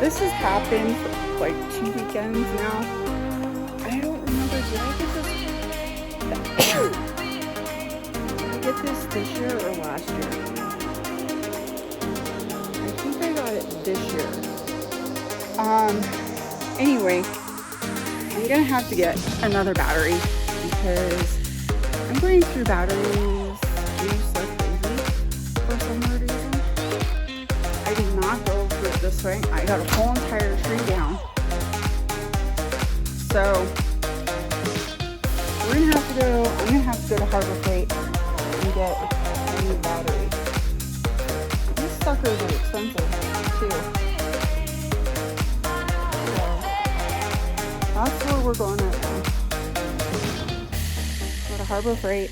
This has happened for like 2 weekends now. I don't remember, did I get this year or last year? I think I got it this year. Anyway, I'm gonna have to get another battery because I'm going through batteries juice like crazy for some weird reason. I did not go through it this way. I got a whole entire tree down. So I'm gonna have to go to Harbor Freight and get a new battery. These suckers are expensive too. That's where we're going right now. Go to Harbor Freight,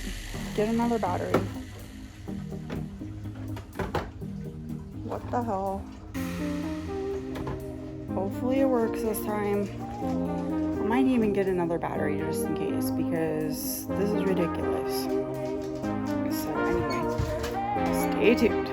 get another battery. What the hell? Hopefully it works this time. I might even get another battery just in case because this is ridiculous. So anyway, stay tuned.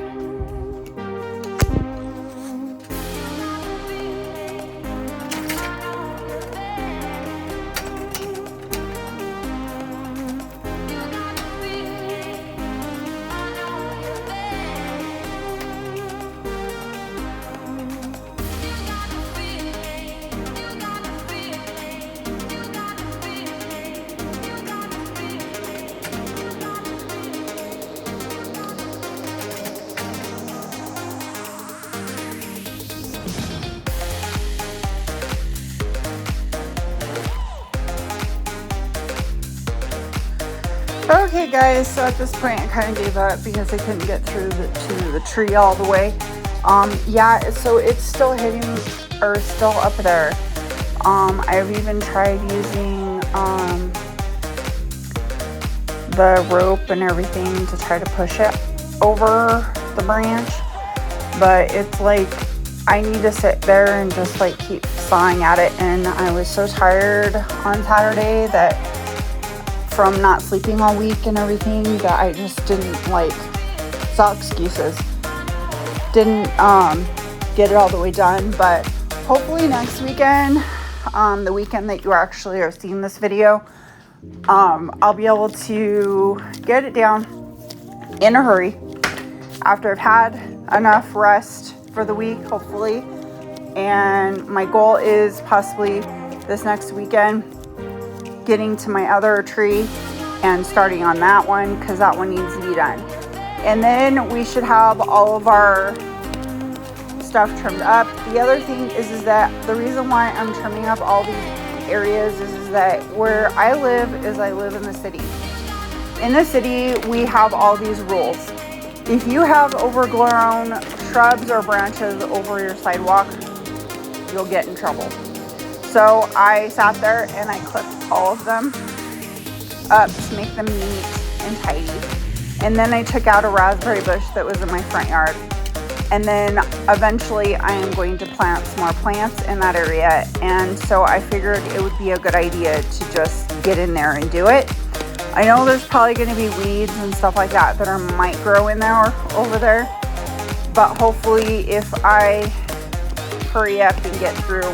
Okay guys, so at this point I kind of gave up because I couldn't get through to the tree all the way. Yeah, so it's still hitting, or still up there. I've even tried using the rope and everything to try to push it over the branch, but it's like I need to sit there and just like keep sawing at it, and I was so tired on Saturday that from not sleeping all week and everything that I just didn't it's all excuses. Didn't get it all the way done, but hopefully next weekend, the weekend that you actually are seeing this video, I'll be able to get it down in a hurry after I've had enough rest for the week, hopefully. And my goal is possibly this next weekend getting to my other tree and starting on that one because that one needs to be done. And then we should have all of our stuff trimmed up. The other thing is that the reason why I'm trimming up all these areas is that where I live in the city. In the city, we have all these rules. If you have overgrown shrubs or branches over your sidewalk, you'll get in trouble. So I sat there and I clipped all of them up to make them neat and tidy. And then I took out a raspberry bush that was in my front yard. And then eventually I am going to plant some more plants in that area. And so I figured it would be a good idea to just get in there and do it. I know there's probably going to be weeds and stuff like that might grow in there or over there. But hopefully if I hurry up and get through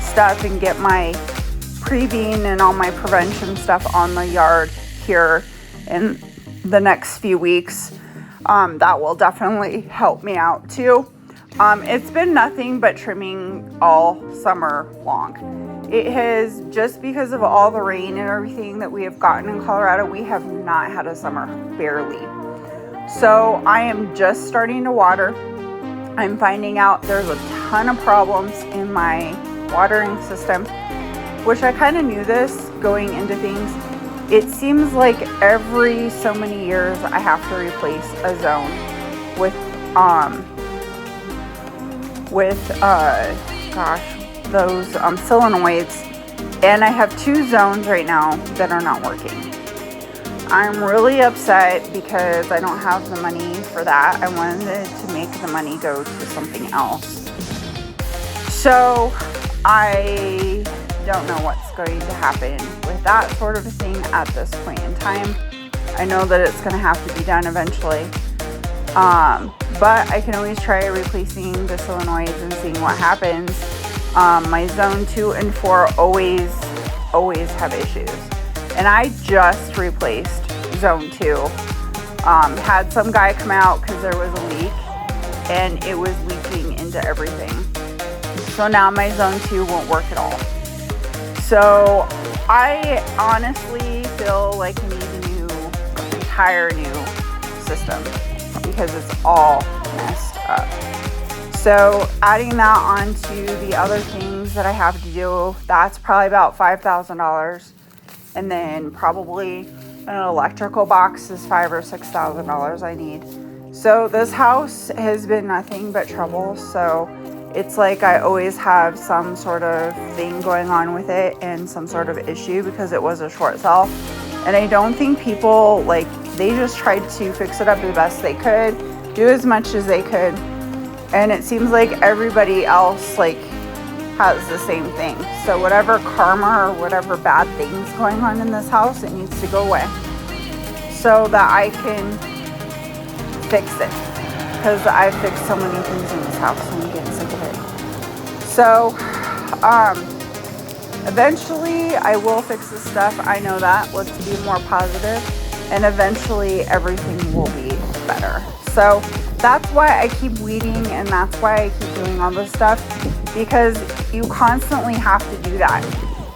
stuff and get my pre-bean and all my prevention stuff on the yard here in the next few weeks, that will definitely help me out too. It's been nothing but trimming all summer long. It has, just because of all the rain and everything that we have gotten in Colorado, we have not had a summer, barely. So I am just starting to water. I'm finding out there's a ton of problems in my watering system, which I kind of knew this going into things. It seems like every so many years I have to replace a zone with those solenoids, and I have 2 zones right now that are not working. I'm really upset because I don't have the money for that. I wanted to make the money go to something else. So I don't know what's going to happen with that sort of a thing at this point in time. I know that it's going to have to be done eventually. But I can always try replacing the solenoids and seeing what happens. My zone 2 and 4 always have issues. And I just replaced zone 2. Had some guy come out because there was a leak and it was leaking into everything. So now my zone 2 won't work at all. So I honestly feel like I need an entire new system because it's all messed up. So adding that onto the other things that I have to do, that's probably about $5,000. And then probably an electrical box is $5,000 or $6,000 I need. So this house has been nothing but trouble. So it's like I always have some sort of thing going on with it and some sort of issue because it was a short sell. And I don't think people, like, they just tried to fix it up the best they could, do as much as they could. And it seems like everybody else, like, has the same thing. So whatever karma or whatever bad things going on in this house, it needs to go away so that I can fix it. Because I've fixed so many things in this house and I'm getting sick of it. So, eventually I will fix this stuff. I know that. Let's be more positive. And eventually everything will be better. So that's why I keep weeding and that's why I keep doing all this stuff, because you constantly have to do that.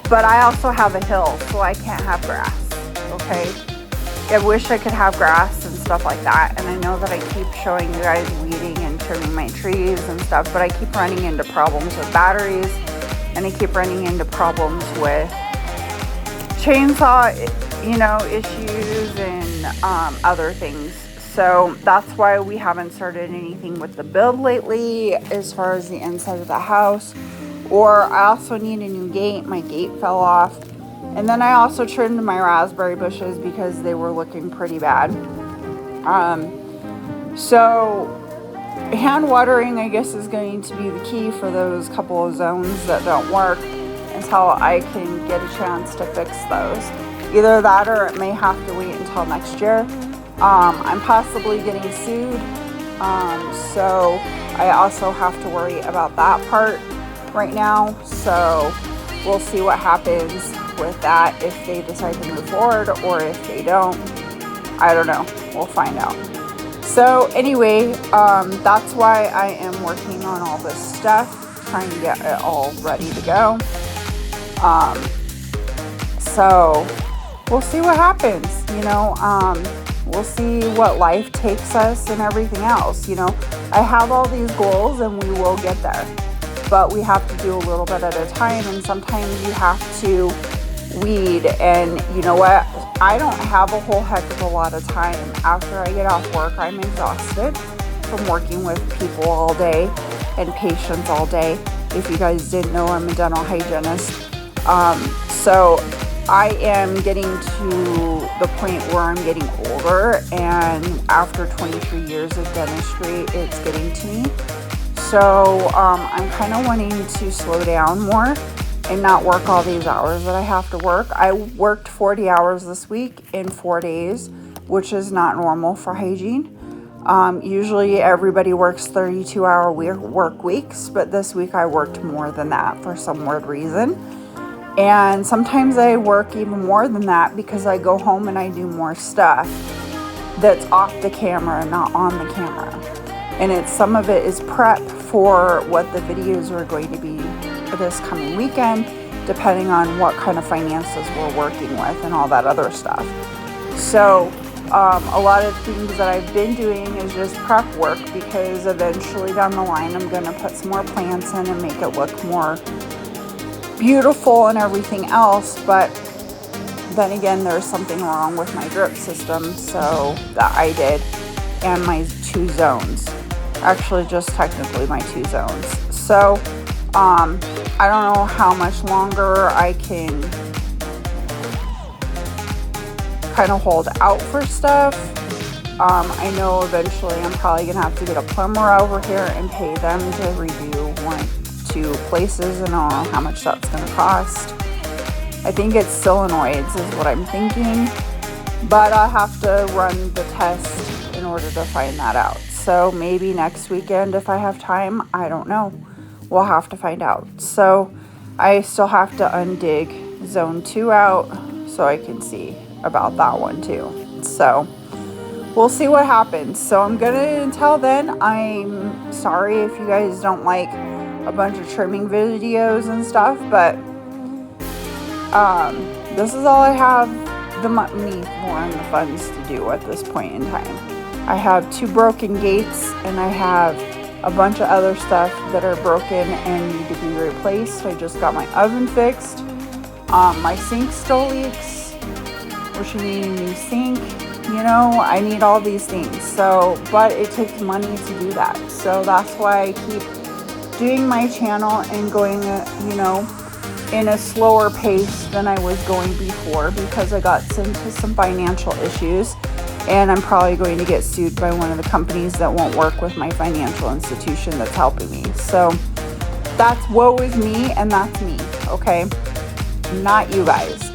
But I also have a hill, so I can't have grass, okay? I wish I could have grass and stuff like that. And I know that I keep showing you guys weeding and trimming my trees and stuff, but I keep running into problems with batteries and I keep running into problems with chainsaw, issues and other things. So that's why we haven't started anything with the build lately as far as the inside of the house. Or I also need a new gate. My gate fell off. And then I also trimmed my raspberry bushes because they were looking pretty bad. So hand watering, I guess, is going to be the key for those couple of zones that don't work until I can get a chance to fix those. Either that or it may have to wait until next year. I'm possibly getting sued, so I also have to worry about that part right now. So we'll see what happens with that, if they decide to move forward or if they don't. I don't know. We'll find out. So anyway, that's why I am working on all this stuff, trying to get it all ready to go. So we'll see what happens, we'll see what life takes us and everything else. I have all these goals and we will get there, but we have to do a little bit at a time. And sometimes you have to weed, and you know what? I don't have a whole heck of a lot of time. After I get off work, I'm exhausted from working with people all day and patients all day. If you guys didn't know, I'm a dental hygienist. So I am getting to the point where I'm getting older, and after 23 years of dentistry, it's getting to me. So I'm kind of wanting to slow down more and not work all these hours that I have to work. I worked 40 hours this week in 4 days, which is not normal for hygiene. Usually everybody works 32-hour work weeks, but this week I worked more than that for some weird reason. And sometimes I work even more than that because I go home and I do more stuff that's off the camera and not on the camera. And some of it is prep for what the videos are going to be this coming weekend, depending on what kind of finances we're working with and all that other stuff. So a lot of things that I've been doing is just prep work, because eventually down the line I'm going to put some more plants in and make it look more beautiful and everything else. But then again, there's something wrong with my drip system, so that I did, and my 2 zones, actually just technically my 2 zones. So I don't know how much longer I can kind of hold out for stuff. I know eventually I'm probably gonna have to get a plumber over here and pay them to redo 1-2 places, and I don't know how much that's gonna cost. I think it's solenoids is what I'm thinking, but I'll have to run the test in order to find that out. So maybe next weekend if I have time, I don't know. We'll have to find out. So I still have to undig zone 2 out so I can see about that one too. So we'll see what happens. So I'm gonna, until then, I'm sorry if you guys don't like a bunch of trimming videos and stuff, but this is all I have the money for and the funds to do at this point in time. I have 2 broken gates and I have a bunch of other stuff that are broken and need to be replaced. I just got my oven fixed. My sink still leaks, which need a new sink. You know, I need all these things. So, but it takes money to do that. So that's why I keep doing my channel and going, you know, in a slower pace than I was going before, because I got into some financial issues and I'm probably going to get sued by one of the companies that won't work with my financial institution that's helping me. So that's woe is me, and that's me, okay? Not you guys.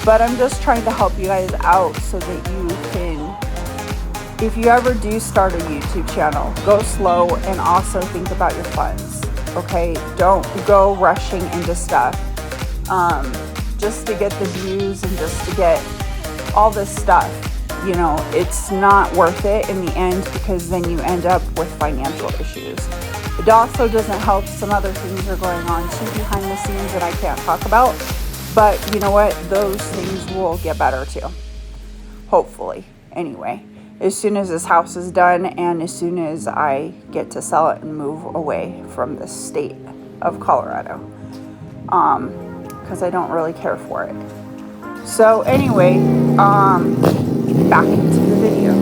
But I'm just trying to help you guys out so that you can, if you ever do start a YouTube channel, go slow and also think about your funds, okay? Don't go rushing into stuff just to get the views and just to get all this stuff. You know, it's not worth it in the end, because then you end up with financial issues. It also doesn't help. Some other things are going on too behind the scenes that I can't talk about. But you know what? Those things will get better too. Hopefully. Anyway, as soon as this house is done and as soon as I get to sell it and move away from the state of Colorado. Because I don't really care for it. So anyway, back into the video.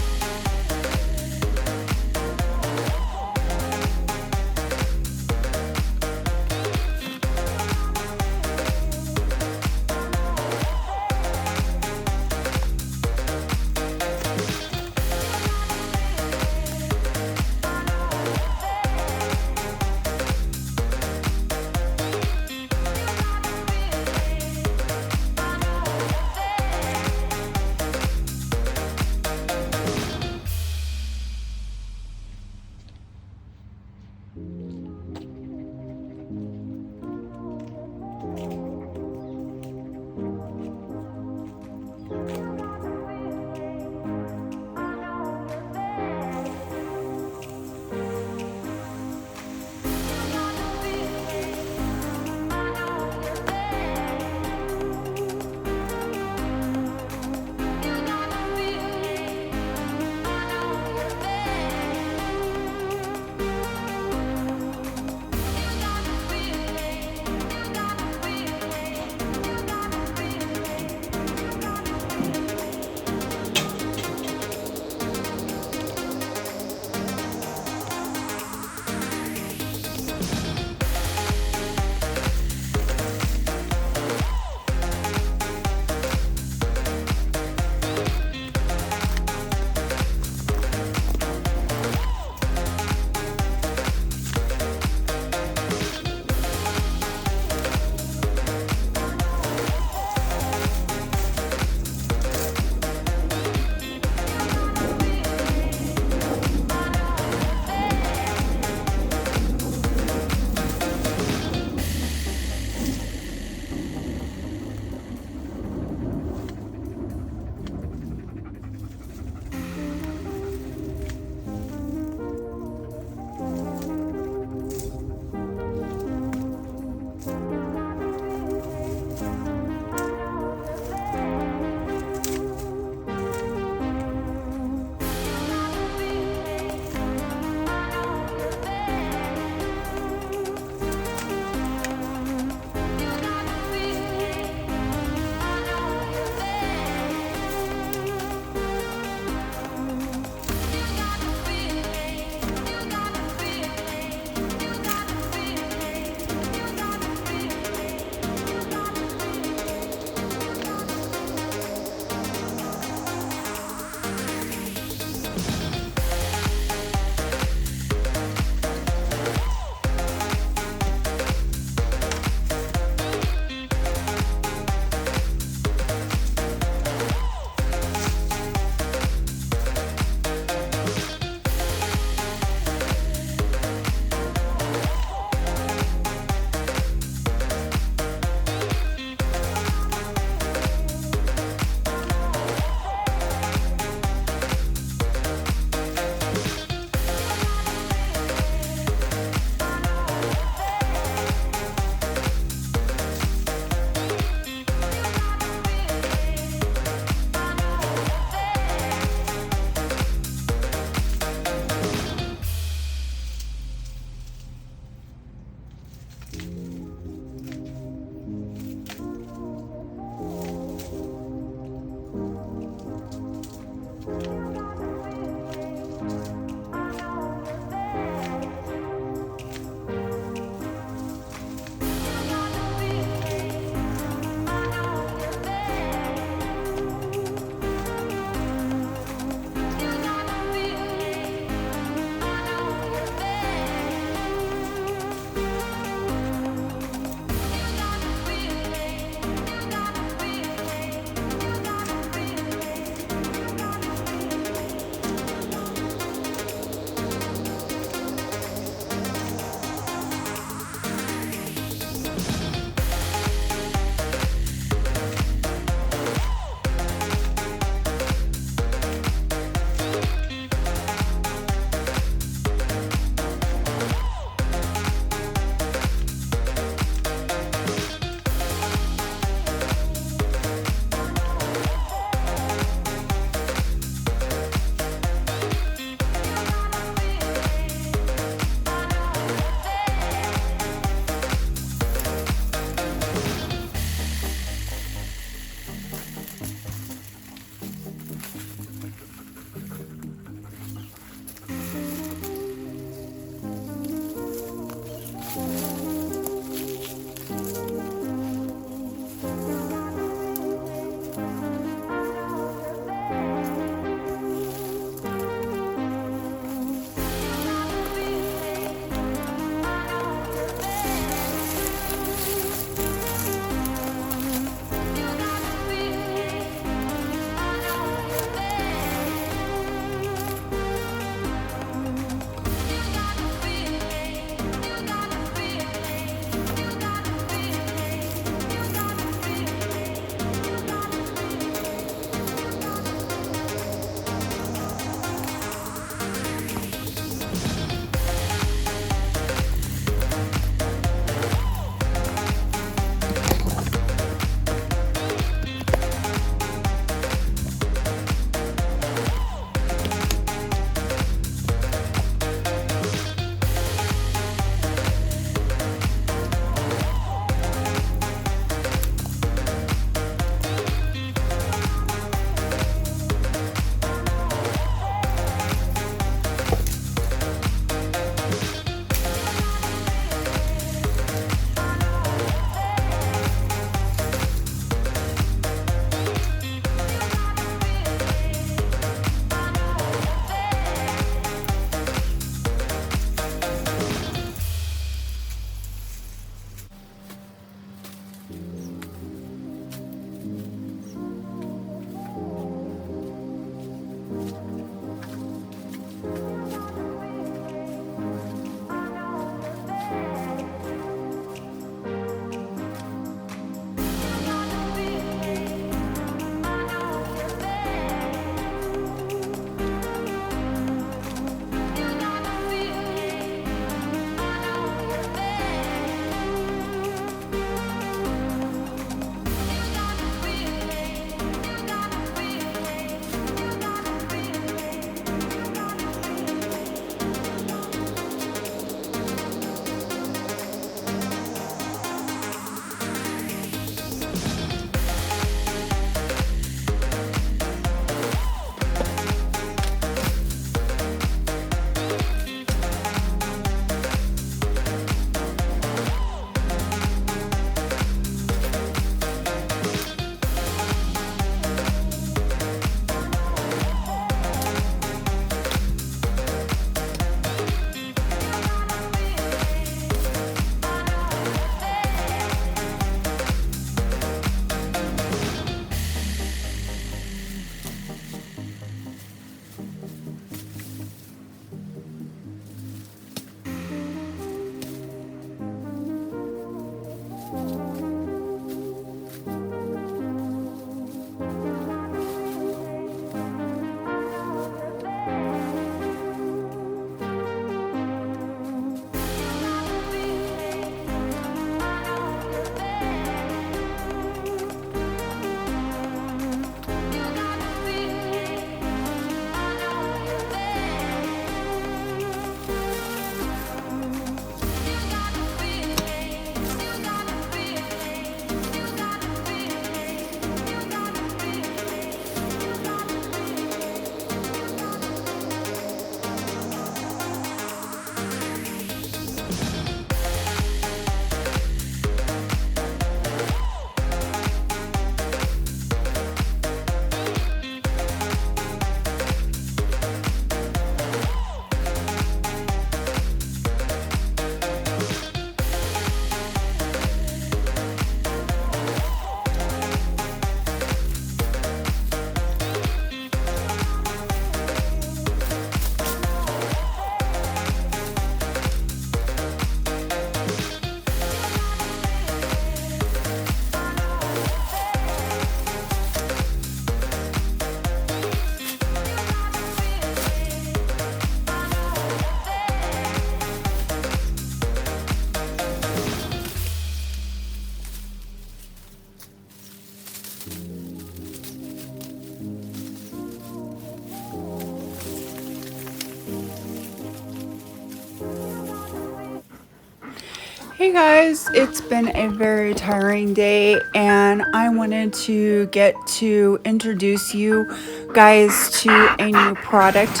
Hey guys, it's been a very tiring day and I wanted to get to introduce you guys to a new product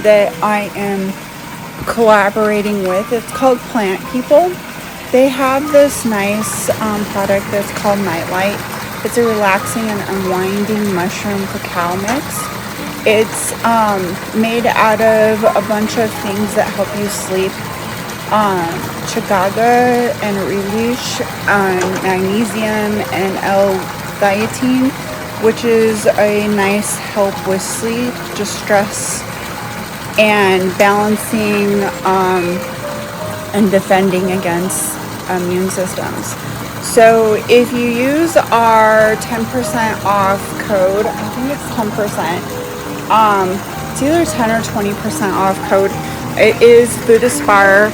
that I am collaborating with. It's called Plant People. They have this nice product that's called Nightlight. It's a relaxing and unwinding mushroom cacao mix. It's made out of a bunch of things that help you sleep. Chaga and Relish, magnesium and L-theanine, which is a nice help with sleep, distress, and balancing and defending against immune systems. So if you use our 10% off code, I think it's 10%, it's either 10 or 20% off code. It is FOODASPIRE.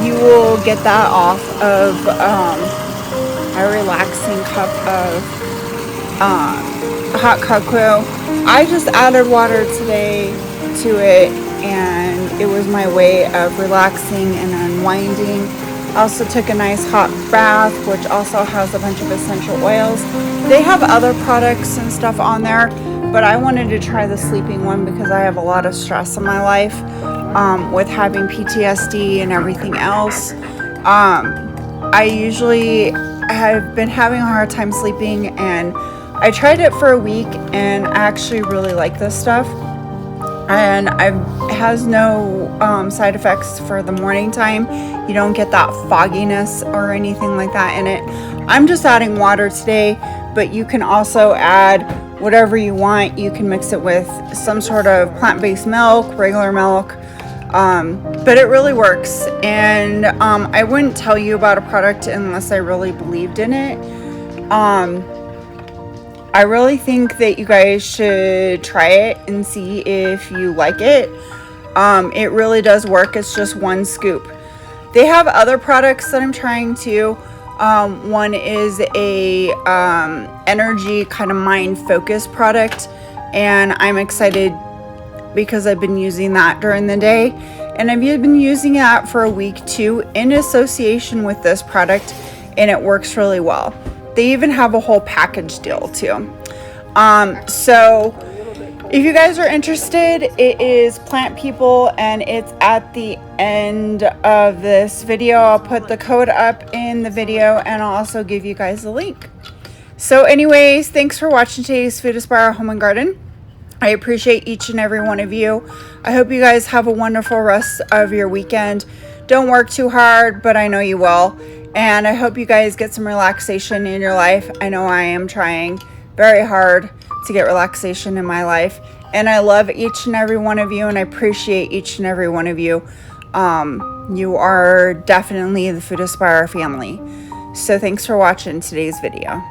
You will get that off of a relaxing cup of hot cocoa. I just added water today to it, and it was my way of relaxing and unwinding. I also took a nice hot bath, which also has a bunch of essential oils. They have other products and stuff on there, but I wanted to try the sleeping one because I have a lot of stress in my life with having PTSD and everything else. I usually have been having a hard time sleeping, and I tried it for a week and I actually really like this stuff. And it has no side effects for the morning time. You don't get that fogginess or anything like that in it. I'm just adding water today, but you can also add whatever you want. You can mix it with some sort of plant-based milk, regular milk, but it really works. And I wouldn't tell you about a product unless I really believed in it. I really think that you guys should try it and see if you like it. It really does work. It's just one scoop. They have other products that I'm trying to. One is a energy kind of mind focus product, and I'm excited because I've been using that during the day, and I've been using that for a week too in association with this product, and it works really well. They even have a whole package deal too. So if you guys are interested, it is Plant People, and it's at the end of this video. I'll put the code up in the video, and I'll also give you guys the link. So anyways, thanks for watching today's FOODASPIRE Home and Garden. I appreciate each and every one of you. I hope you guys have a wonderful rest of your weekend. Don't work too hard, but I know you will. And I hope you guys get some relaxation in your life. I know I am trying very hard to get relaxation in my life. And I love each and every one of you, and I appreciate each and every one of you. You are definitely the FOODASPIRE family. So thanks for watching today's video.